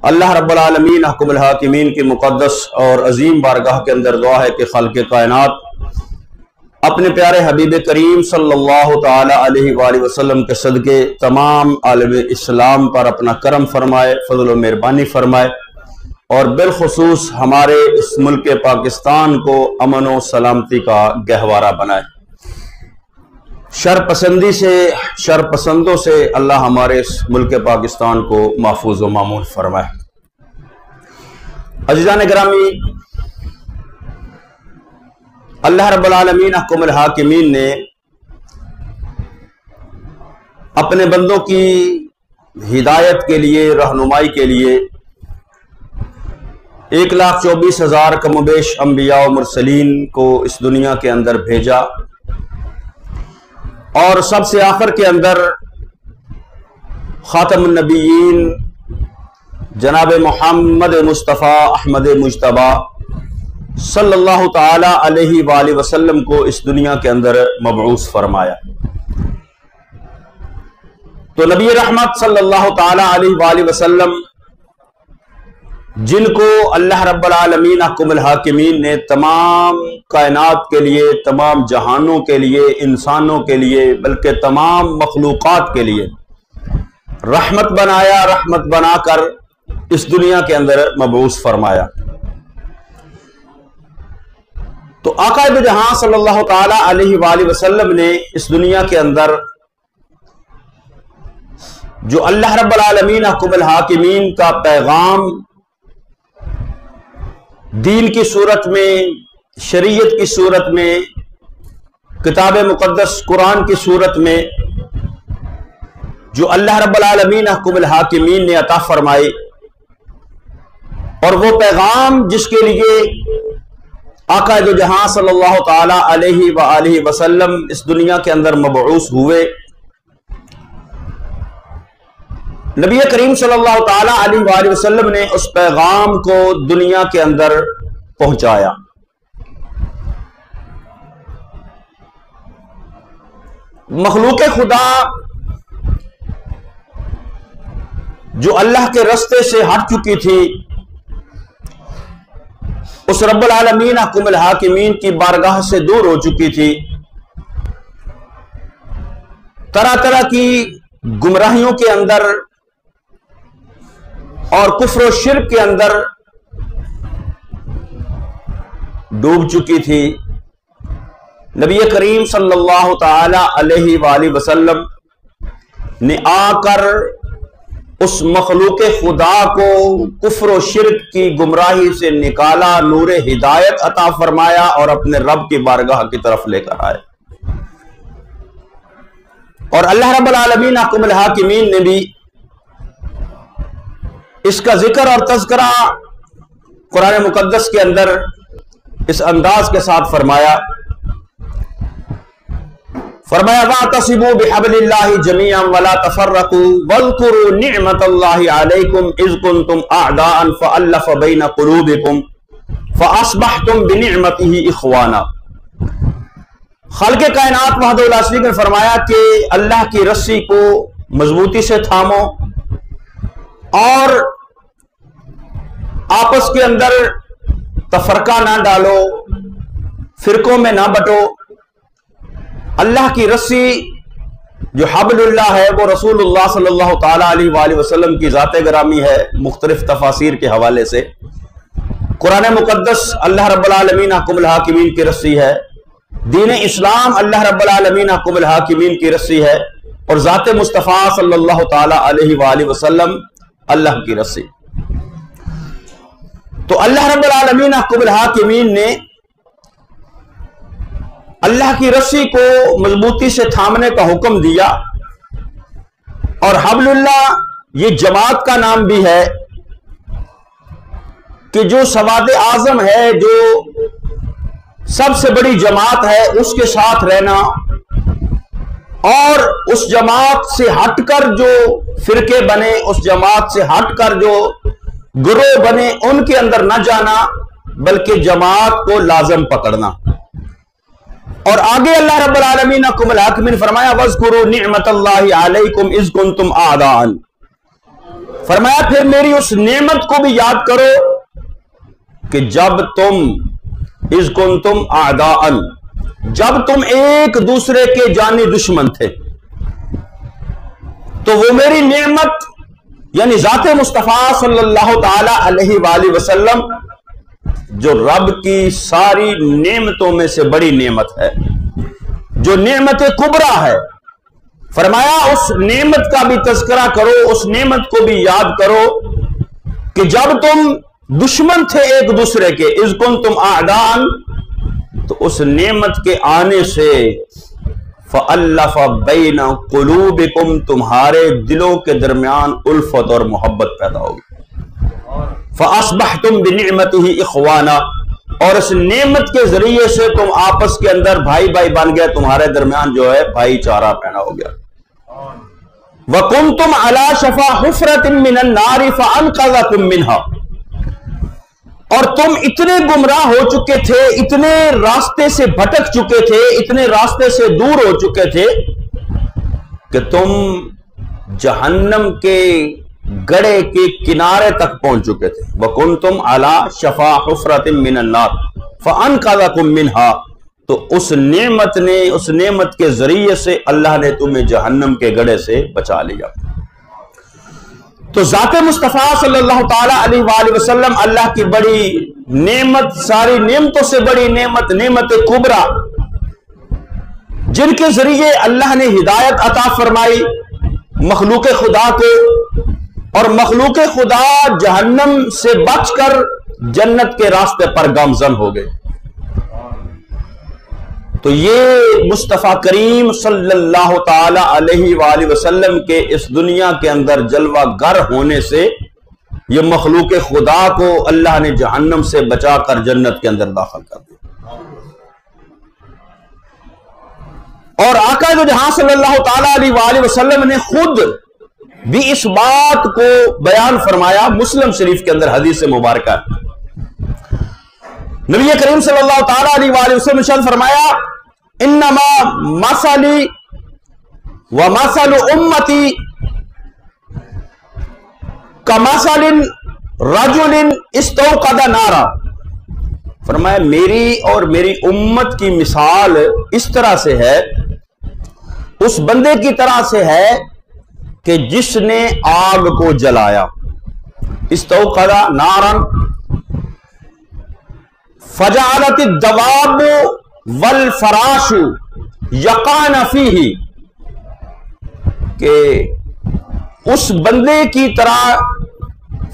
اللہ رب العالمین حکم الحاکمین کی مقدس اور عظیم بارگاہ کے اندر دعا ہے کہ خالق کائنات اپنے پیارے حبیب کریم صلی اللہ تعالی علیہ وآلہ وسلم کے صدقے تمام عالم اسلام پر اپنا کرم فرمائے، فضل و مہربانی فرمائے، اور بالخصوص ہمارے اس ملک پاکستان کو امن و سلامتی کا گہوارہ بنائے۔ شر پسندوں سے اللہ ہمارے اس ملک پاکستان کو محفوظ و مامون فرمائے۔ عزیزان گرامی، اللہ رب العالمین حکم الحاکمین نے اپنے بندوں کی ہدایت کے لیے، رہنمائی کے لیے 1,24,000 کم و بیش انبیاء و مرسلین کو اس دنیا کے اندر بھیجا، اور سب سے آخر کے اندر خاتم النبیین جناب محمد مصطفیٰ احمد مجتبیٰ صلی اللہ تعالی علیہ وآلہ وسلم کو اس دنیا کے اندر مبعوث فرمایا۔ تو نبی رحمت صلی اللہ تعالی علیہ وآلہ وسلم جن کو اللہ رب العالمین حکم الحاکمین نے تمام کائنات کے لیے، تمام جہانوں کے لیے، انسانوں کے لیے، بلکہ تمام مخلوقات کے لیے رحمت بنایا، رحمت بنا کر اس دنیا کے اندر مبعوث فرمایا۔ تو آقا دو جہاں صلی اللہ تعالی علیہ وآلہ وسلم نے اس دنیا کے اندر جو اللہ رب العالمین حکم الحاکمین کا پیغام دین کی صورت میں، شریعت کی صورت میں، کتاب مقدس قرآن کی صورت میں جو اللہ رب العالمین حکم الحاکمین نے عطا فرمائی، اور وہ پیغام جس کے لیے آقا دو جہاں صلی اللہ تعالی علیہ وآلہ وسلم اس دنیا کے اندر مبعوث ہوئے، نبی کریم صلی اللہ تعالی علیہ وآلہ وسلم نے اس پیغام کو دنیا کے اندر پہنچایا۔ مخلوق خدا جو اللہ کے رستے سے ہٹ چکی تھی، اس رب العالمین حکم الحاکمین کی بارگاہ سے دور ہو چکی تھی، طرح طرح کی گمراہیوں کے اندر اور کفر و شرک کے اندر ڈوب چکی تھی۔ نبی کریم صلی اللہ تعالی علیہ وآلہ وسلم نے آ کر اس مخلوق خدا کو کفر و شرک کی گمراہی سے نکالا، نور ہدایت عطا فرمایا اور اپنے رب کی بارگاہ کی طرف لے کر آئے۔ اور اللہ رب العالمین حکم الحاکمین نے بھی اس کا ذکر اور تذکرہ قرآن مقدس کے اندر اس انداز کے ساتھ فرمایا وَاعْتَصِمُوا بِحَبْلِ اللَّهِ جَمِيعًا وَلَا تَفَرَّقُوا وَاذْكُرُوا نِعْمَةَ اللَّهِ عَلَيْكُمْ إِذْ كُنْتُمْ أَعْدَاءً فَأَلَّفَ بَيْنَ قُلُوبِكُمْ فَأَصْبَحْتُمْ بِنِعْمَتِهِ إِخْوَانًا۔ خالق کائنات وحدہ لا شریک نے فرمایا کہ اللہ کی رسی کو مضبوطی سے تھامو اور آپس کے اندر تفرقہ نہ ڈالو، فرقوں میں نہ بٹو۔ اللہ کی رسی جو حبل اللہ ہے وہ رسول اللہ صلی اللہ تعالی علیہ وآلہ وسلم کی ذات گرامی ہے۔ مختلف تفاسیر کے حوالے سے قرآن مقدس اللہ رب العالمین حکم الحاکمین کی رسی ہے، دین اسلام اللہ رب العالمین حکم الحاکمین کی رسی ہے، اور ذات مصطفیٰ صلی اللہ تعالی علیہ وآلہ وسلم اللہ کی رسی۔ تو اللہ رب العالمین حکم الحاکمین نے اللہ کی رسی کو مضبوطی سے تھامنے کا حکم دیا، اور حبل اللہ یہ جماعت کا نام بھی ہے کہ جو سواد اعظم ہے، جو سب سے بڑی جماعت ہے، اس کے ساتھ رہنا، اور اس جماعت سے ہٹ کر جو فرقے بنے، اس جماعت سے ہٹ کر جو گروہ بنے، ان کے اندر نہ جانا بلکہ جماعت کو لازم پکڑنا۔ اور آگے اللہ رب العالمین حکم الحاکمین فرمایا وَاذْكُرُوا نِعْمَةَ اللَّهِ عَلَيْكُمْ إِذْ كُنْتُمْ أَعْدَاءً۔ فرمایا پھر میری اس نعمت کو بھی یاد کرو کہ جب تم اذ کنتم اعداء، جب تم ایک دوسرے کے جانی دشمن تھے، تو وہ میری نعمت یعنی ذات مصطفیٰ صلی اللہ تعالی علیہ وآلہ وسلم جو رب کی ساری نعمتوں میں سے بڑی نعمت ہے، جو نعمت کبریٰ ہے، فرمایا اس نعمت کا بھی تذکرہ کرو، اس نعمت کو بھی یاد کرو کہ جب تم دشمن تھے ایک دوسرے کے، اذ کنتم اعداء، تو اس نعمت کے آنے سے فَأَلَّفَ بَيْنَ قُلُوبِكُمْ، تمہارے دلوں کے درمیان الفت اور محبت پیدا ہوگی، فَأَصْبَحْتُمْ بِنِعْمَتِهِ إِخْوَانًا، اور اس نعمت کے ذریعے سے تم آپس کے اندر بھائی بھائی بن گئے، تمہارے درمیان جو ہے بھائی چارہ پیدا ہو گیا۔ وَكُنْتُمْ عَلَى شَفَا حُفْرَةٍ مِّنَ النَّارِ فَأَنْقَذَكُمْ مِنْهَا، اور تم اتنے گمراہ ہو چکے تھے، اتنے راستے سے بھٹک چکے تھے، اتنے راستے سے دور ہو چکے تھے کہ تم جہنم کے گڑھے کے کنارے تک پہنچ چکے تھے۔ وَكُنْتُمْ عَلَى شَفَا حُفْرَةٍ مِّنَ النَّارِ فَأَنْقَذَكُمْ مِنْهَا، تو اس نعمت کے ذریعے سے اللہ نے تمہیں جہنم کے گڑھے سے بچا لیا۔ تو ذات مصطفیٰ صلی اللہ تعالی علیہ وآلہ وسلم اللہ کی بڑی نعمت، ساری نعمتوں سے بڑی نعمت، نعمت کبریٰ، جن کے ذریعے اللہ نے ہدایت عطا فرمائی مخلوق خدا کو، اور مخلوق خدا جہنم سے بچ کر جنت کے راستے پر گامزن ہو گئے۔ تو یہ مصطفیٰ کریم صلی اللہ تعالی علیہ وآلہ وسلم کے اس دنیا کے اندر جلوہ گر ہونے سے یہ مخلوق خدا کو اللہ نے جہنم سے بچا کر جنت کے اندر داخل کر دیا۔ اور آقا دو جہاں صلی اللہ تعالی علیہ وآلہ وسلم نے خود بھی اس بات کو بیان فرمایا، مسلم شریف کے اندر حدیث مبارکہ، نبی کریم صلی اللہ تعالی علیہ وآلہ وسلم نے ارشاد فرمایا انما مثلی ومثل امتی کمثل رجل استوقد نارا، فرمایا میری اور میری امت کی مثال اس طرح سے ہے، اس بندے کی طرح سے ہے کہ جس نے آگ کو جلایا، استوقد نارا فجعلت الدواب والفراش یقعن فیہ، کہ اس بندے کی طرح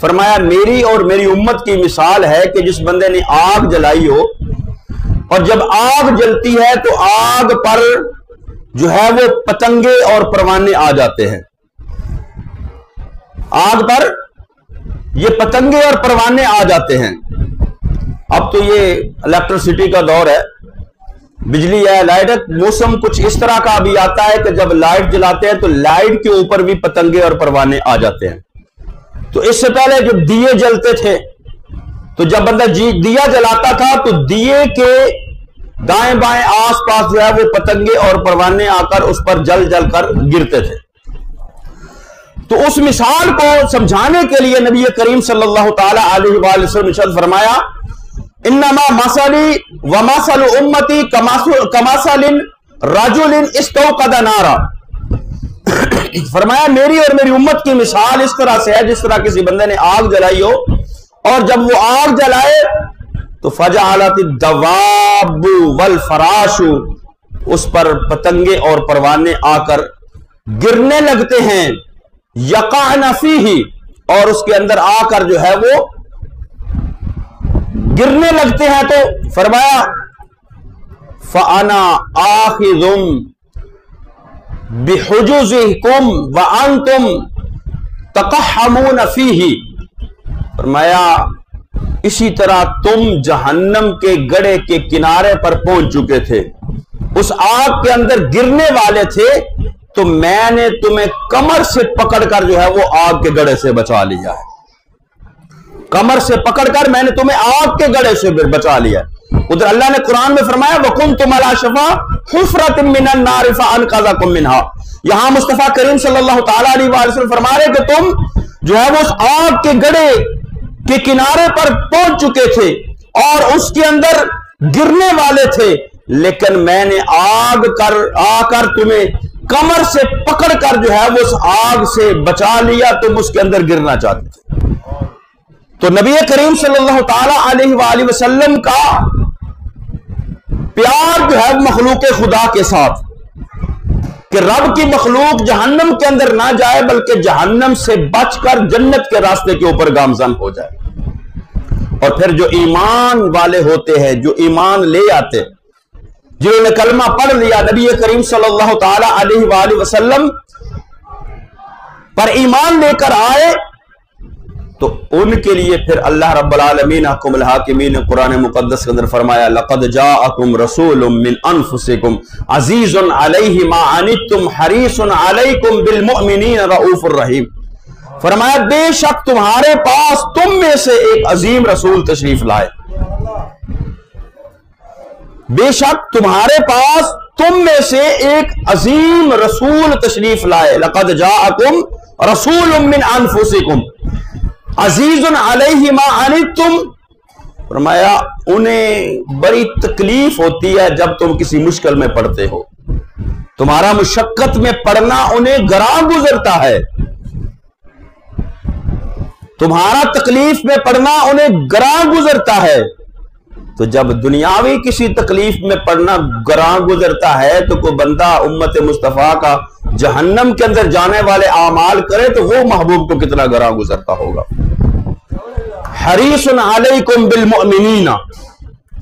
فرمایا میری اور میری امت کی مثال ہے کہ جس بندے نے آگ جلائی ہو، اور جب آگ جلتی ہے تو آگ پر جو ہے وہ پتنگے اور پروانے آ جاتے ہیں، آگ پر یہ پتنگے اور پروانے آ جاتے ہیں۔ اب تو یہ الیکٹرسٹی کا دور ہے، بجلی ہے، لائٹ ہے، موسم کچھ اس طرح کا بھی آتا ہے کہ جب لائٹ جلاتے ہیں تو لائٹ کے اوپر بھی پتنگے اور پروانے آ جاتے ہیں۔ تو اس سے پہلے جب دیے جلتے تھے تو جب بندہ دیا جلاتا تھا تو دیے کے دائیں بائیں آس پاس جو ہے وہ پتنگے اور پروانے آ کر اس پر جل جل کر گرتے تھے۔ تو اس مثال کو سمجھانے کے لیے نبی کریم صلی اللہ تعالی علیہ وآلہ وسلم نے ارشاد فرمایا انما مثلی ومثل امتی کمثل رجل استوقد نارا، فرمایا میری اور میری امت کی مثال اس طرح سے ہے جس طرح کسی بندے نے آگ جلائی ہو، اور جب وہ آگ جلائے تو فجعلت الدواب والفراش، اس پر پتنگے اور پروانے آ کر گرنے لگتے ہیں، یقعن فیہ، اور اس کے اندر آ کر جو ہے وہ گرنے لگتے ہیں۔ تو فرمایا فَأَنَا آخِذٌ بِحُجُزِكُمْ وَأَنْتُمْ تَقَحَّمُونَ فِيهِ، فرمایا اسی طرح تم جہنم کے گڑھے کے کنارے پر پہنچ چکے تھے، اس آگ کے اندر گرنے والے تھے، تو میں نے تمہیں کمر سے پکڑ کر جو ہے وہ آگ کے گڑھے سے بچا لیا ہے، کمر سے پکڑ کر میں نے تمہیں آگ کے گڑھے سے بچا لیا۔ ادھر اللہ نے قرآن میں فرمایا وَكُنْتُمْ عَلَى شَفَا حُفْرَةٍ مِّنَ النَّارِ فَأَنْقَذَكُمْ مِنْهَا، یہاں مصطفیٰ کریم صلی اللہ تعالیٰ علیہ وآلہ وسلم فرما رہے کہ تم جو ہے وہ اس آگ کے گڑھے کے کنارے پر پہنچ چکے تھے اور اس کے اندر گرنے والے تھے، لیکن میں نے آ کر تمہیں کمر سے پکڑ کر جو ہے وہ اس آگ سے بچا لیا، تم اس کے اندر گرنا چاہتے تھے۔ تو نبی کریم صلی اللہ تعالی علیہ وآلہ وسلم کا پیار جو ہے مخلوق خدا کے ساتھ، کہ رب کی مخلوق جہنم کے اندر نہ جائے بلکہ جہنم سے بچ کر جنت کے راستے کے اوپر گامزن ہو جائے۔ اور پھر جو ایمان والے ہوتے ہیں، جو ایمان لے آتے، جنہوں نے کلمہ پڑھ لیا، نبی کریم صلی اللہ تعالی علیہ وآلہ وسلم پر ایمان لے کر آئے، تو ان کے لیے پھر اللہ رب العالمین احکم الحاکمین نے قرآن مقدس کے اندر فرمایا لقد جاءکم رسول من انفسکم عزیز علیہ ما عنتم حریص علیکم بالمؤمنین رؤوف الرحیم۔ فرمایا بے شک تمہارے پاس تم میں سے ایک عظیم رسول تشریف لائے، بے شک تمہارے پاس تم میں سے ایک عظیم رسول تشریف لائے۔ لقد جاءکم رسول من انفسکم عزیز علیہ ما عنتم، فرمایا انہیں بڑی تکلیف ہوتی ہے جب تم کسی مشکل میں پڑتے ہو، تمہارا مشقت میں پڑنا انہیں گراں گزرتا ہے، تمہارا تکلیف میں پڑنا انہیں گراں گزرتا ہے۔ تو جب دنیاوی کسی تکلیف میں پڑنا گراں گزرتا ہے تو کوئی بندہ امت مصطفیٰ کا جہنم کے اندر جانے والے اعمال کرے تو وہ محبوب کو کتنا گراں گزرتا ہوگا۔ حریص علیکم بالمؤمنین،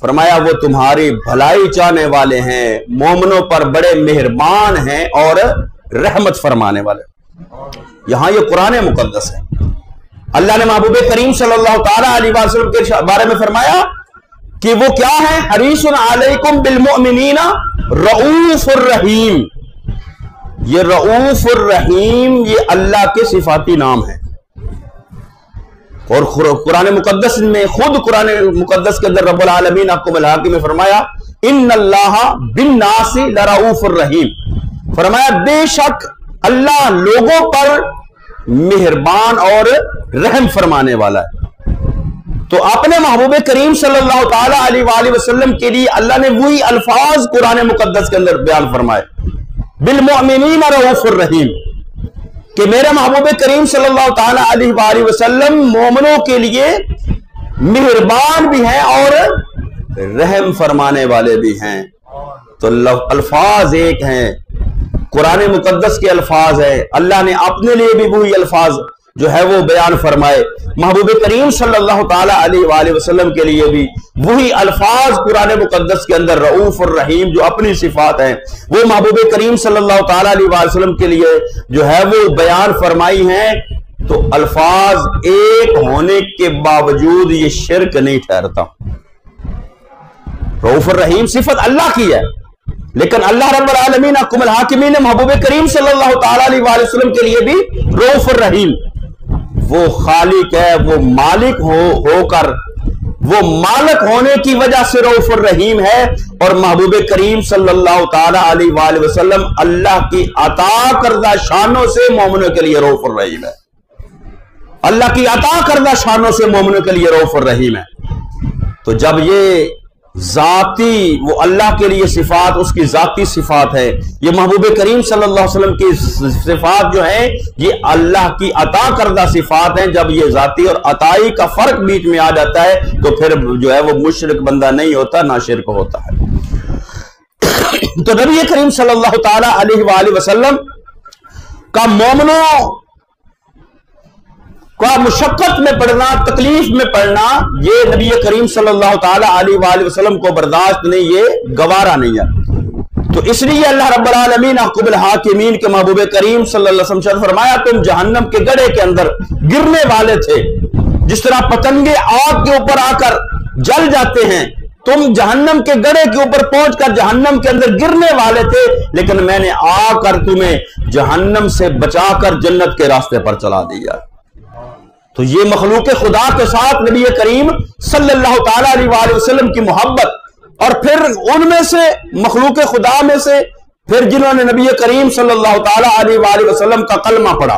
فرمایا وہ تمہاری بھلائی چاہنے والے ہیں، مومنوں پر بڑے مہربان ہیں اور رحمت فرمانے والے۔ یہاں یہ قرآن مقدس ہے، اللہ نے محبوب کریم صلی اللہ تعالی علیہ وسلم کے بارے میں فرمایا کہ وہ کیا ہے؟ حریص علیکم بالمؤمنین رؤوف الرحیم۔ یہ رؤوف الرحیم یہ اللہ کے صفاتی نام ہے، اور قرآن مقدس میں خود قرآن مقدس کے اندر رب العالمین احکم الحاکم میں فرمایا ان اللہ بالناس لرؤوف الرحیم، فرمایا بے شک اللہ لوگوں پر مہربان اور رحم فرمانے والا ہے۔ تو اپنے محبوب کریم صلی اللہ تعالی علیہ وآلہ وسلم کے لیے اللہ نے وہی الفاظ قرآن مقدس کے اندر بیان فرمائے، بالمؤمنین رؤوف الرحیم، کہ میرے محبوب کریم صلی اللہ تعالی علیہ وآلہ وسلم مومنوں کے لیے مہربان بھی ہیں اور رحم فرمانے والے بھی ہیں۔ تو الفاظ ایک ہیں، قرآن مقدس کے الفاظ ہیں، اللہ نے اپنے لیے بھی وہی الفاظ جو ہے وہ بیان فرمائے، محبوب کریم صلی اللہ تعالی علیہ وآلہ وسلم کے لیے بھی وہی الفاظ قرآن مقدس کے اندر رؤوف الرحیم جو اپنی صفات ہیں وہ محبوب کریم صلی اللہ تعالی علیہ وآلہ وسلم کے لیے جو ہے وہ بیان فرمائی ہیں۔ تو الفاظ ایک ہونے کے باوجود یہ شرک نہیں ٹھہرتا۔ رؤوف الرحیم صفت اللہ کی ہے، لیکن اللہ رب العالمین احکم الحاکمین نے محبوب کریم صلی اللہ تعالی علیہ وآلہ وسلم کے لیے بھی رؤوف الرحیم، وہ خالق ہے، وہ مالک ہو کر وہ مالک ہونے کی وجہ سے رؤوف الرحیم ہے، اور محبوب کریم صلی اللہ تعالی علیہ وآلہ وسلم اللہ کی عطا کردہ شانوں سے مومنوں کے لیے رؤوف الرحیم ہے، اللہ کی عطا کردہ شانوں سے مومنوں کے لیے رؤوف الرحیم ہے۔ تو جب یہ ذاتی وہ اللہ کے لیے صفات اس کی ذاتی صفات ہے، یہ محبوب کریم صلی اللہ علیہ وسلم کی صفات جو ہیں یہ اللہ کی عطا کردہ صفات ہیں، جب یہ ذاتی اور عطائی کا فرق بیچ میں آ جاتا ہے تو پھر جو ہے وہ مشرک بندہ نہیں ہوتا، نہ شرک ہوتا ہے۔ تو نبی کریم صلی اللہ تعالی علیہ وآلہ وسلم کا مومنوں کا مشقت میں پڑنا، تکلیف میں پڑنا، یہ نبی کریم صلی اللہ تعالی علیہ وآلہ وسلم کو برداشت نہیں، یہ گوارا نہیں ہے۔ تو اس لیے اللہ رب العالمین احکم الحاکمین کے محبوب کریم صلی اللہ علیہ وسلم فرمایا تم جہنم کے گڑھے کے اندر گرنے والے تھے، جس طرح پتنگے آگ کے اوپر آ کر جل جاتے ہیں، تم جہنم کے گڑھے کے اوپر پہنچ کر جہنم کے اندر گرنے والے تھے، لیکن میں نے آ کر تمہیں جہنم سے بچا کر جنت کے راستے پر چلا دیا۔ تو یہ مخلوق خدا کے ساتھ نبی کریم صلی اللہ تعالی علیہ وآلہ وسلم کی محبت، اور پھر ان میں سے مخلوق خدا میں سے پھر جنہوں نے نبی کریم صلی اللہ تعالی علیہ وآلہ وسلم کا کلمہ پڑھا،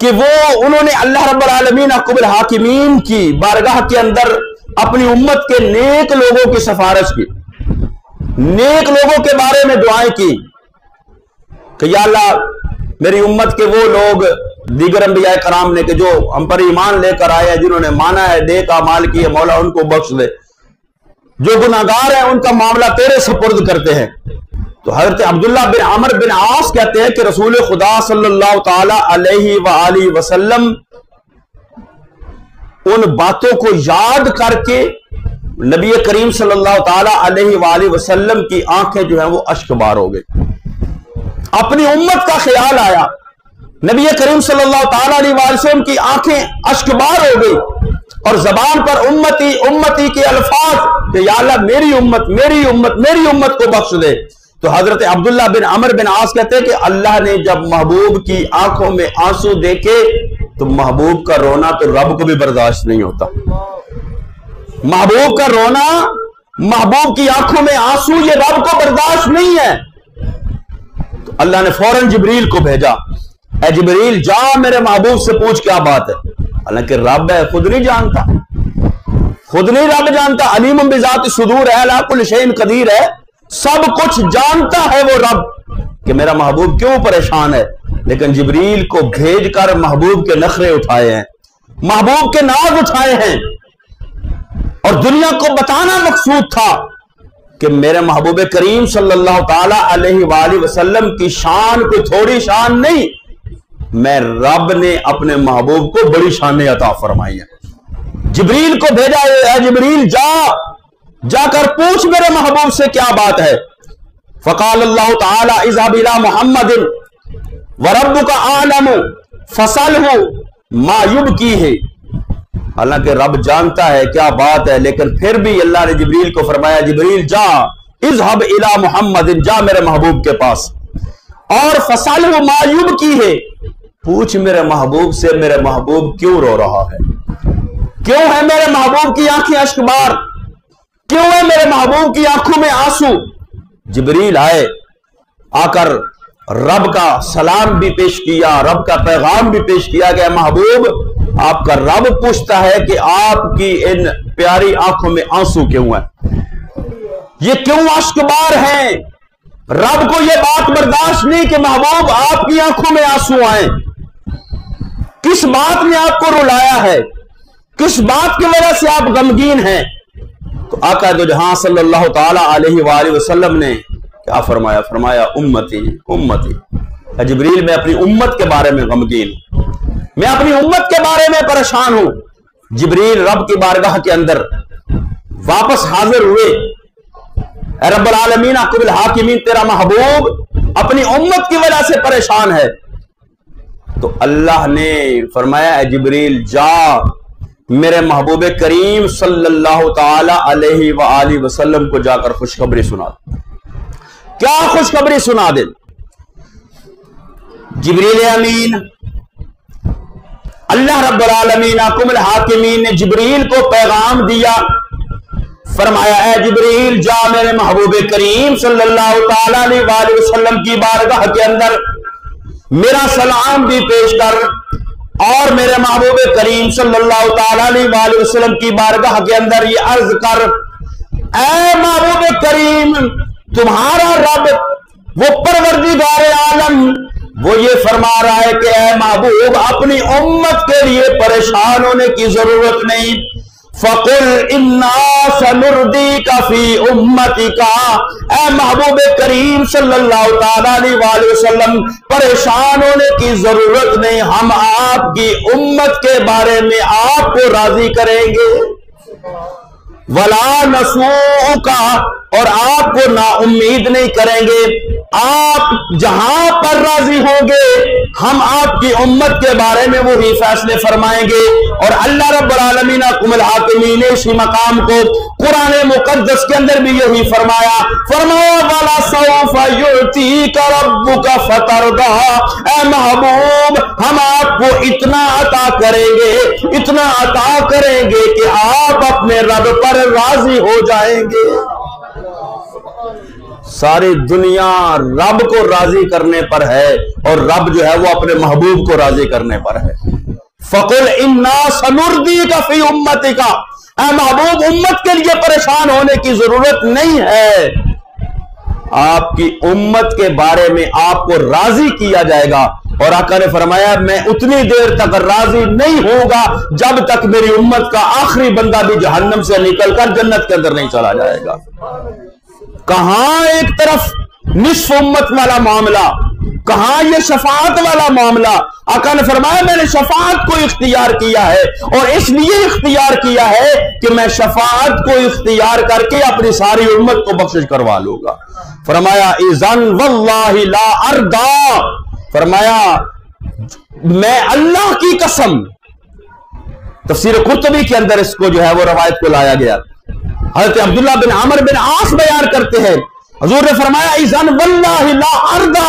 کہ وہ انہوں نے اللہ رب العالمین حکم الحاکمین کی بارگاہ کے اندر اپنی امت کے نیک لوگوں کی سفارش کی، نیک لوگوں کے بارے میں دعائیں کی کہ یا اللہ میری امت کے وہ لوگ دیگر انبیاء کرام نے کہ جو ہم پر ایمان لے کر آئے ہیں، جنہوں نے مانا ہے، نیک اعمال کیے، مولا ان کو بخش دے، جو گناہگار ہیں ان کا معاملہ تیرے سپرد کرتے ہیں۔ تو حضرت عبداللہ بن عمر بن عاص کہتے ہیں کہ رسول خدا صلی اللہ تعالی علیہ وآلہ وسلم ان باتوں کو یاد کر کے نبی کریم صلی اللہ تعالی علیہ وآلہ وسلم کی آنکھیں جو ہیں وہ اشک بار ہو گئی، اپنی امت کا خیال آیا، نبی کریم صلی اللہ تعالی علیہ وآلہ وسلم کی آنکھیں اشک بار ہو گئی، اور زبان پر امتی امتی کے الفاظ کہ یا اللہ میری امت میری امت میری امت کو بخش دے۔ تو حضرت عبداللہ بن عمر بن عاص کہتے ہیں کہ اللہ نے جب محبوب کی آنکھوں میں آنسو دیکھے تو محبوب کا رونا تو رب کو بھی برداشت نہیں ہوتا، محبوب کا رونا، محبوب کی آنکھوں میں آنسو یہ رب کو برداشت نہیں ہے۔ تو اللہ نے فوراً جبریل کو بھیجا، اے جبریل جا میرے محبوب سے پوچھ کیا بات ہے۔ حالانکہ رب ہے، خود نہیں جانتا، خود نہیں رب جانتا، علیم بذات الصدور ہے، علی کل شیء قدیر ہے، سب کچھ جانتا ہے وہ رب کہ میرا محبوب کیوں پریشان ہے، لیکن جبریل کو بھیج کر محبوب کے نخرے اٹھائے ہیں، محبوب کے ناز اٹھائے ہیں، اور دنیا کو بتانا مقصود تھا کہ میرے محبوب کریم صلی اللہ تعالی علیہ وآلہ وسلم کی شان کوئی تھوڑی شان نہیں، میں رب نے اپنے محبوب کو بڑی شانیں عطا فرمائی ہے۔ جبریل کو بھیجا، اے جبریل جا کر پوچھ میرے محبوب سے کیا بات ہے۔ فقال اللہ تعالی اذهب الى محمد وربك اعلم فسأله ما يبكيه۔ حالانکہ رب جانتا ہے کیا بات ہے، لیکن پھر بھی اللہ نے جبریل کو فرمایا جبریل جا اذهب الى محمد، جا میرے محبوب کے پاس، اور فسأله ما يبكيه، پوچھ میرے محبوب سے میرے محبوب کیوں رو رہا ہے، کیوں ہے میرے محبوب کی آنکھیں اشکبار، کیوں ہے میرے محبوب کی آنکھوں میں آنسو۔ جبریل آئے، آ کر رب کا سلام بھی پیش کیا، رب کا پیغام بھی پیش کیا کہ محبوب آپ کا رب پوچھتا ہے کہ آپ کی ان پیاری آنکھوں میں آنسو کیوں ہیں، یہ کیوں اشکبار ہیں۔ رب کو یہ بات برداشت نہیں کہ محبوب آپ کی آنکھوں میں آنسو آئیں، کس بات نے آپ کو رلایا ہے، کس بات کی وجہ سے آپ غمگین ہیں۔ تو آقا دو جہاں صلی اللہ تعالی علیہ وآلہ وسلم نے کیا فرمایا؟ فرمایا امتی امتی، جبریل میں اپنی امت کے بارے میں غمگین ہوں، میں اپنی امت کے بارے میں پریشان ہوں۔ جبریل رب کی بارگاہ کے اندر واپس حاضر ہوئے، اے رب العالمین حکم الحاکمین تیرا محبوب اپنی امت کی وجہ سے پریشان ہے۔ تو اللہ نے فرمایا اے جبریل جا میرے محبوب کریم صلی اللہ تعالی علیہ وآلہ وسلم کو جا کر خوشخبری سنا دے۔ کیا خوشخبری سنا دے؟ جبریل امین، اللہ رب العالمین حکم الحاکمین نے جبریل کو پیغام دیا، فرمایا اے جبریل جا میرے محبوب کریم صلی اللہ تعالی علیہ وآلہ وسلم کی بارگاہ کے اندر میرا سلام بھی پیش کر، اور میرے محبوب کریم صلی اللہ تعالی علیہ وآلہ وسلم کی بارگاہ کے اندر یہ عرض کر، اے محبوب کریم تمہارا رب وہ پروردگار عالم وہ یہ فرما رہا ہے کہ اے محبوب اپنی امت کے لیے پریشان ہونے کی ضرورت نہیں، فَقُلْ إِنَّا سَنُرْضِيكَ فِي أُمَّتِكَ، اے محبوب کریم صلی اللہ تعالیٰ علیہ وسلم پریشان ہونے کی ضرورت نہیں، ہم آپ کی امت کے بارے میں آپ کو راضی کریں گے، وَلَا نَسُوءُكَ، اور آپ کو نا امید نہیں کریں گے، آپ جہاں پر راضی ہوں گے ہم آپ کی امت کے بارے میں وہی فیصلے فرمائیں گے۔ اور اللہ رب العالمین حکم الحاکمین نے اسی مقام کو قرآن مقدس کے اندر بھی یہی فرمایا، فرمایا وَلَسَوْفَ يُعْتِيكَ رَبُّكَ فَتَرْضَىٰ، اے محبوب ہم آپ کو اتنا عطا کریں گے، اتنا عطا کریں گے کہ آپ اپنے رب پر راضی ہو جائیں گے۔ ساری دنیا رب کو راضی کرنے پر ہے اور رب جو ہے وہ اپنے محبوب کو راضی کرنے پر ہے. فَقُلْ إِنَّا سَنُرْضِيكَ فِي أُمَّتِكَ، اے محبوب امت کے لیے پریشان ہونے کی ضرورت نہیں ہے، آپ کی امت کے بارے میں آپ کو راضی کیا جائے گا. اور آقا نے فرمایا میں اتنی دیر تک راضی نہیں ہوں گا جب تک میری امت کا آخری بندہ بھی جہنم سے نکل کر جنت کے اندر نہیں چلا جائے گا. کہاں ایک طرف نصف امت والا معاملہ، کہاں یہ شفاعت والا معاملہ. آقا نے فرمایا میں نے شفاعت کو اختیار کیا ہے، اور اس لیے اختیار کیا ہے کہ میں شفاعت کو اختیار کر کے اپنی ساری امت کو بخشش کروا لوں گا. فرمایا اذن واللہ لا ارضا، فرمایا میں اللہ کی قسم. تفسیر قرطبی کے اندر اس کو جو ہے وہ روایت کو لایا گیا. حضرت عبداللہ بن عمر بن عاص بیان کرتے ہیں حضور نے فرمایا اذن واللہ لا ارضا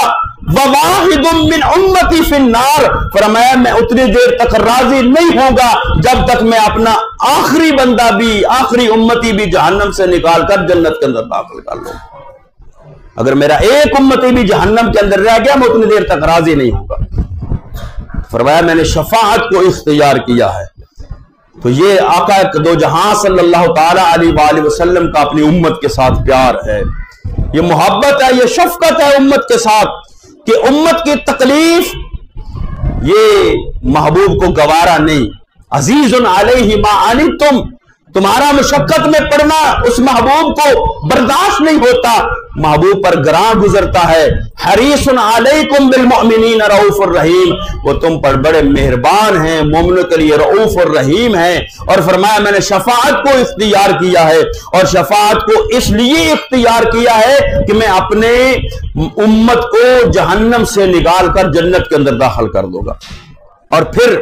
وواحد من امتی فی النار، فرمایا میں اتنی دیر تک راضی نہیں ہوں گا جب تک میں اپنا آخری بندہ بھی، آخری امتی بھی جہنم سے نکال کر جنت کے اندر داخل کر لوں. اگر میرا ایک امتی بھی جہنم کے اندر رہ گیا میں اتنی دیر تک راضی نہیں ہوں گا. فرمایا میں نے شفاعت کو اختیار کیا ہے. تو یہ آقا دو جہاں صلی اللہ تعالی علیہ وآلہ وسلم کا اپنی امت کے ساتھ پیار ہے، یہ محبت ہے، یہ شفقت ہے امت کے ساتھ کہ امت کی تکلیف یہ محبوب کو گوارا نہیں. عزیز علیہ ما عنتم، تمہارا مشقت میں پڑنا اس محبوب کو برداشت نہیں ہوتا، محبوب پر گراں گزرتا ہے. حریص علیکم بالمؤمنین رؤوف الرحیم، وہ تم پر بڑے مہربان ہیں، مومنوں کے لیے رؤوف الرحیم ہیں. اور فرمایا میں نے شفاعت کو اختیار کیا ہے، اور شفاعت کو اس لیے اختیار کیا ہے کہ میں اپنے امت کو جہنم سے نکال کر جنت کے اندر داخل کر دوں گا. اور پھر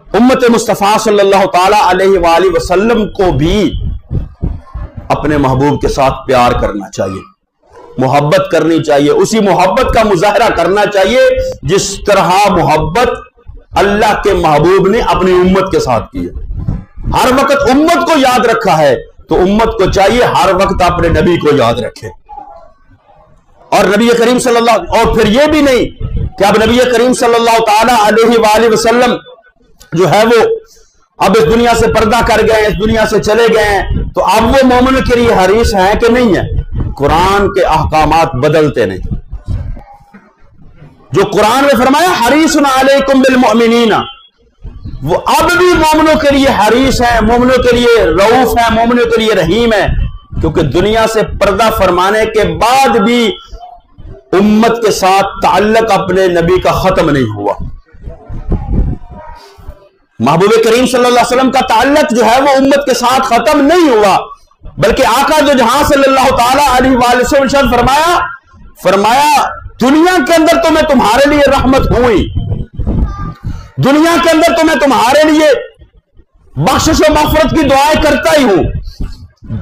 امت مصطفیٰ صلی اللہ تعالی علیہ وآلہ وسلم کو بھی اپنے محبوب کے ساتھ پیار کرنا چاہیے، محبت کرنی چاہیے، اسی محبت کا مظاہرہ کرنا چاہیے جس طرح محبت اللہ کے محبوب نے اپنی امت کے ساتھ کی ہے. ہر وقت امت کو یاد رکھا ہے تو امت کو چاہیے ہر وقت اپنے نبی کو یاد رکھے. اور نبی کریم صلی اللہ، اور پھر یہ بھی نہیں کہ اب نبی کریم صلی اللہ تعالی علیہ وآلہ وسلم جو ہے وہ اب اس دنیا سے پردہ کر گئے، اس دنیا سے چلے گئے ہیں، تو اب وہ مومن کے لیے حریص ہیں کہ نہیں ہے؟ قرآن کے احکامات بدلتے نہیں. جو قرآن میں فرمایا حریص علیکم بالمؤمنین، وہ اب بھی مومنوں کے لیے حریص ہیں، مومنوں کے لیے رؤوف ہیں، مومنوں کے لیے رحیم ہیں، کیونکہ دنیا سے پردہ فرمانے کے بعد بھی امت کے ساتھ تعلق اپنے نبی کا ختم نہیں ہوا. محبوب کریم صلی اللہ علیہ وسلم کا تعلق جو ہے وہ امت کے ساتھ ختم نہیں ہوا، بلکہ آقا جو جہاں صلی اللہ تعالی علیہ وآلہ وسلم فرمایا دنیا کے اندر تو میں تمہارے لیے رحمت ہوں ہی، دنیا کے اندر تو میں تمہارے لیے بخشش و مغفرت کی دعائیں کرتا ہی ہوں،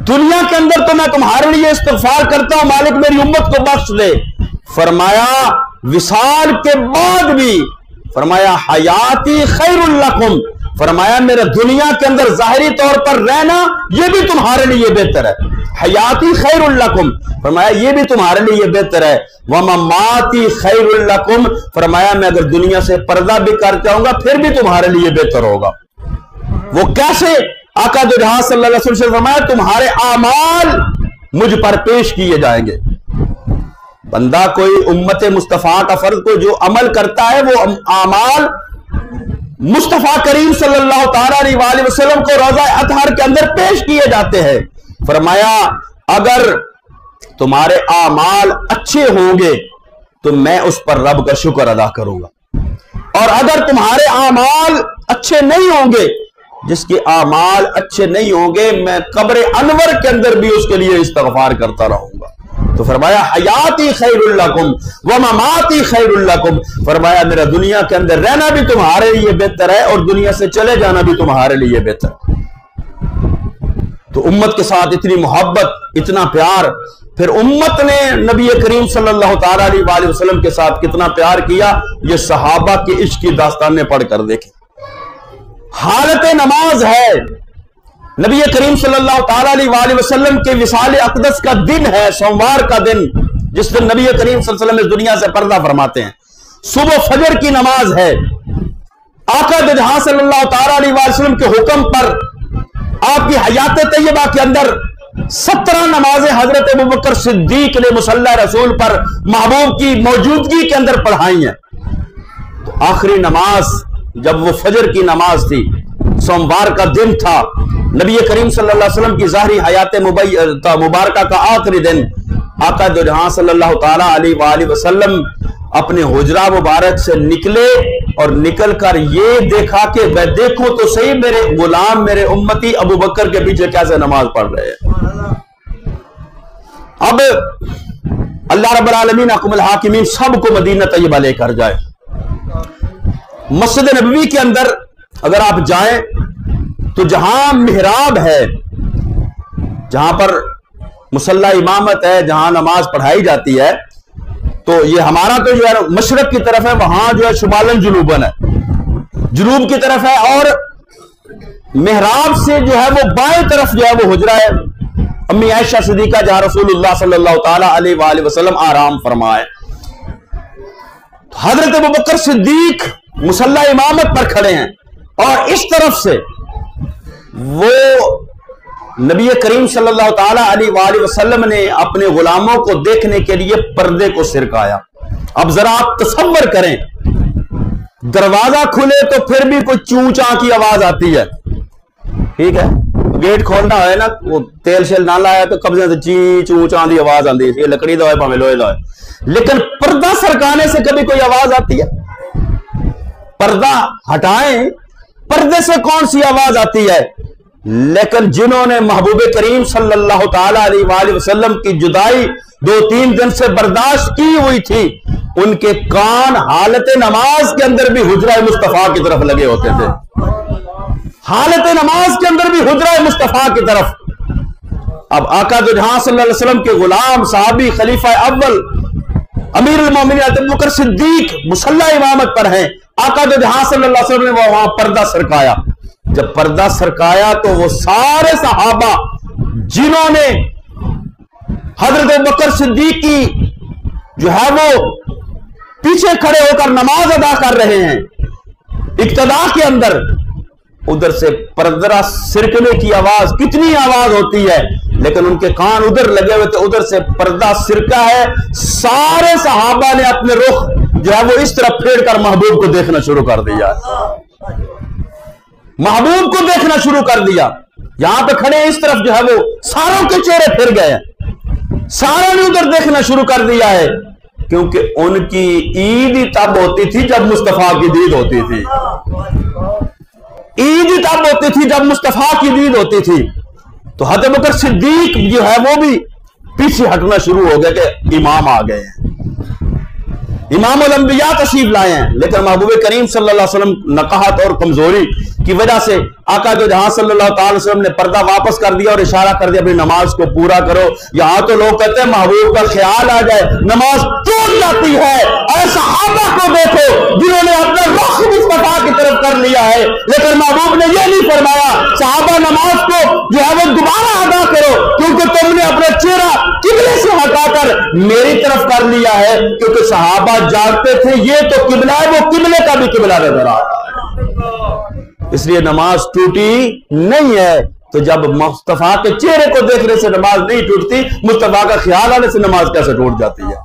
دنیا کے اندر تو میں تمہارے لیے استغفار کرتا ہوں مالک میری امت کو بخش دے. فرمایا وصال کے بعد بھی فرمایا حیاتی خیر لکم، فرمایا میرے دنیا کے اندر ظاہری طور پر رہنا یہ بھی تمہارے لیے بہتر ہے. حیاتی خیر لکم، فرمایا یہ بھی تمہارے لیے بہتر ہے. ومماتی خیر لکم، فرمایا میں اگر دنیا سے پردہ بھی کر جاؤں گا پھر بھی تمہارے لیے بہتر ہوگا. وہ کیسے؟ آقا جو جہاں صلی اللہ علیہ وسلم فرمایا تمہارے اعمال مجھ پر پیش کیے جائیں گے. بندہ کوئی امت مصطفیٰ کا فرض کو جو عمل کرتا ہے وہ اعمال مصطفیٰ کریم صلی اللہ تعالی علیہ وآلہ وسلم کو روضہ اطہر کے اندر پیش کیے جاتے ہیں. فرمایا اگر تمہارے اعمال اچھے ہوں گے تو میں اس پر رب کا شکر ادا کروں گا، اور اگر تمہارے اعمال اچھے نہیں ہوں گے، جس کے اعمال اچھے نہیں ہوں گے، میں قبر انور کے اندر بھی اس کے لیے استغفار کرتا رہوں گا. تو فرمایا حیاتی خیر لکم ومماتی خیر لکم، فرمایا میرا دنیا کے اندر رہنا بھی تمہارے لیے بہتر ہے اور دنیا سے چلے جانا بھی تمہارے لیے بہتر ہے. تو امت کے ساتھ اتنی محبت، اتنا پیار. پھر امت نے نبی کریم صلی اللہ تعالی علیہ وآلہ وسلم کے ساتھ کتنا پیار کیا، یہ صحابہ کے عشق کی داستانیں پڑھ کر دیکھیں. حالت نماز ہے، نبی کریم صلی اللہ تعالی علیہ وسلم کے وصال اقدس کا دن ہے، سوموار کا دن، جس دن نبی کریم صلی اللہ علیہ وسلم اس دنیا سے پردہ فرماتے ہیں۔ صبح فجر کی نماز ہے۔ آقا دو جہاں صلی اللہ تعالی علیہ وسلم کے حکم پر آپ کی حیات طیبہ کے اندر 17 نمازیں حضرت ابوبکر صدیق نے مصلی رسول پر محبوب کی موجودگی کے اندر پڑھائی ہیں۔ تو آخری نماز جب وہ فجر کی نماز تھی، سوموار کا دن تھا، نبی کریم صلی اللہ علیہ وسلم کی ظاہری حیات مبارکہ کا آخری دن، آقا دو جہاں صلی اللہ تعالی علیہ وآلہ وسلم اپنے حجرہ مبارک سے نکلے اور نکل کر یہ دیکھا کہ میں دیکھوں تو صحیح میرے غلام، میرے امتی ابوبکر کے پیچھے کیسے نماز پڑھ رہے ہیں۔ اب اللہ رب العالمین حکم الحاکمین سب کو مدینہ طیبہ لے کر جائے۔ مسجد نبوی کے اندر اگر آپ جائیں تو جہاں محراب ہے، جہاں پر مصلی امامت ہے، جہاں نماز پڑھائی جاتی ہے، تو یہ ہمارا تو جو ہے مشرق کی طرف ہے، وہاں جو ہے شمالن جنوبن ہے، جنوب کی طرف ہے، اور محراب سے جو ہے وہ بائیں طرف جو ہے وہ حجرہ ہے امی عائشہ صدیقہ، جہاں رسول اللہ صلی اللہ تعالی علیہ وآلہ وسلم آرام فرمائے۔ حضرت ابوبکر صدیق مصلی امامت پر کھڑے ہیں اور اس طرف سے وہ نبی کریم صلی اللہ تعالی علیہ وآلہ وسلم نے اپنے غلاموں کو دیکھنے کے لیے پردے کو سرکایا۔ اب ذرا آپ تصور کریں، دروازہ کھلے تو پھر بھی کوئی چوں چاں کی آواز آتی ہے، ٹھیک ہے، گیٹ کھولنا ہے نا، وہ تیل شیل نہ لایا تو قبضے سے چی چوں چاں دی آواز آتی ہے، یہ لکڑی دا ہے پاویں لوہے دا ہے، لیکن پردہ سرکانے سے کبھی کوئی آواز آتی ہے؟ پردہ ہٹائیں، پردے سے کون سی آواز آتی ہے؟ لیکن جنہوں نے محبوب کریم صلی اللہ تعالی علیہ وآلہ وسلم کی جدائی 2-3 دن سے برداشت کی ہوئی تھی، ان کے کان حالت نماز کے اندر بھی حجرہ مصطفیٰ کی طرف لگے ہوتے تھے، حالت نماز کے اندر بھی حجرہ مصطفیٰ کی طرف۔ اب آقا دو جہاں صلی اللہ علیہ وسلم کے غلام، صحابی، خلیفہ اول، امیر المومنین ابوبکر صدیق مصلی امامت پر ہیں، آقا دو جہاں صلی اللہ علیہ وسلم نے وہاں پردہ سرکایا۔ جب پردہ سرکایا تو وہ سارے صحابہ جنہوں نے حضرت ابوبکر صدیق کی جو ہے وہ پیچھے کھڑے ہو کر نماز ادا کر رہے ہیں اقتدا کے اندر، ادھر سے پردہ سرکنے کی آواز، کتنی آواز ہوتی ہے، لیکن ان کے کان ادھر لگے ہوئے تھے، ادھر سے پردہ سرکا ہے، سارے صحابہ نے اپنے رخ جو ہے وہ اس طرح پھیر کر محبوب کو دیکھنا شروع کر دیا، محبوب کو دیکھنا شروع کر دیا۔ یہاں پہ کھڑے اس طرف جو ہے وہ ساروں کے چہرے پھر گئے ہیں، ساروں نے ادھر دیکھنا شروع کر دیا ہے، کیونکہ ان کی عید ہی تب ہوتی تھی جب مصطفیٰ کی دید ہوتی تھی، عید ہی تب ہوتی تھی جب مصطفیٰ کی دید ہوتی تھی۔ تو حضرت ابوبکر صدیق جو ہے وہ بھی پیچھے ہٹنا شروع ہو گئے کہ امام آ گئے ہیں، امام الانبیاء تشریف لائے ہیں، لیکن محبوب کریم صلی اللہ علیہ وسلم نقاہت اور کمزوری کی وجہ سے آقا جو جہاں صلی اللہ تعالی وسلم نے پردہ واپس کر دیا اور اشارہ کر دیا اپنی نماز کو پورا کرو۔ یہاں تو لوگ کہتے ہیں محبوب کا خیال آ جائے نماز ٹوٹ جاتی ہے، اے صحابہ کو دیکھو جنہوں نے اپنا رخ مصطفیٰ کی طرف کر لیا ہے، لیکن محبوب نے یہ نہیں فرمایا صحابہ نماز کو جو ہے وہ دوبارہ ادا کرو، کیونکہ تم نے اپنا چہرہ قبلے سے ہٹا کر میری طرف کر لیا ہے، کیونکہ صحابہ جانتے تھے یہ تو قبلہ ہے، وہ قبلے کا بھی قبلہ نظر آ رہا ہے، اس لیے نماز ٹوٹی نہیں ہے۔ تو جب مصطفیٰ کے چہرے کو دیکھنے سے نماز نہیں ٹوٹتی، مصطفیٰ کا خیال آنے سے نماز کیسے ٹوٹ جاتی ہے؟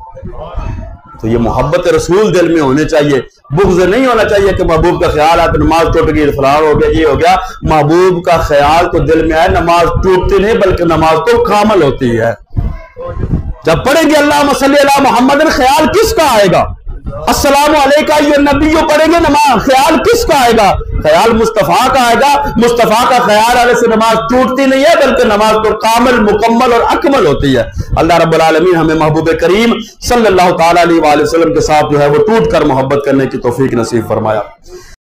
تو یہ محبت رسول دل میں ہونے چاہیے، بغض نہیں ہونا چاہیے کہ محبوب کا خیال آتا نماز ٹوٹ گئی، فلاں ہو گیا، یہ ہو گیا۔ محبوب کا خیال تو دل میں ہے، نماز ٹوٹتی نہیں بلکہ نماز تو کامل ہوتی ہے۔ جب پڑھیں گے اللہم صلی علی محمد، خیال کس کا آئے گا؟ السلام علیکہ یا نبیو پڑھیں گے، نماز خیال کس کا آئے گا؟ خیال مصطفیٰ کا آئے گا۔ مصطفیٰ کا خیال آنے سے نماز ٹوٹتی نہیں ہے بلکہ نماز تو کامل، مکمل اور اکمل ہوتی ہے۔ اللہ رب العالمین ہمیں محبوب کریم صلی اللہ تعالی علیہ وآلہ وسلم کے ساتھ جو ہے وہ ٹوٹ کر محبت کرنے کی توفیق نصیب فرمایا۔